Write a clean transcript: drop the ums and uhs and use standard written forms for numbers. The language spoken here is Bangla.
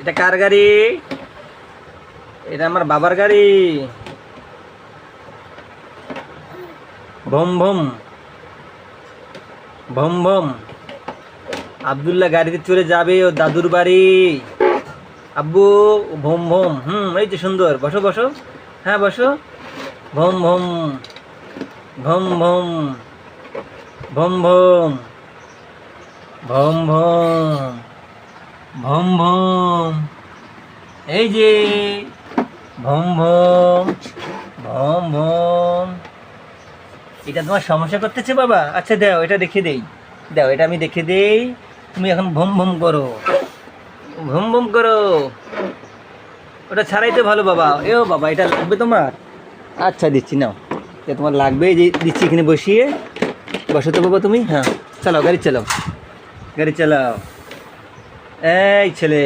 এটা কার গাড়ি? এটা আমার বাবার গাড়ি। ভম ভম ভম ভম। আব্দুল্লাহ গাড়িতে চলে যাবে ও দাদুর বাড়ি। আব্বু ভম ভম। এই তো সুন্দর, বসো বসো। হ্যাঁ বসো। ভম ভম ভম ভম ভম ভম ভম ভম ভম ভম। এই যে ভম ভম ভম ভম। এটা তোমার সমস্যা করতেছে বাবা? আচ্ছা দাও, এটা দেখে দেই। দাও, এটা আমি দেখে দেই। তুমি এখন ভম ভম করো, ভম ভম করো। ওটা ছাড়াই তো ভালো বাবা। এও বাবা, এটা লাগবে তোমার? আচ্ছা দিচ্ছি, নাও। এটা তোমার লাগবে, এই যে দিচ্ছি, এখানে বসিয়ে। বসো তো বাবা তুমি। হ্যাঁ চালাও, গাড়ি চালাও, গাড়ি চালাও। এই ছেলে।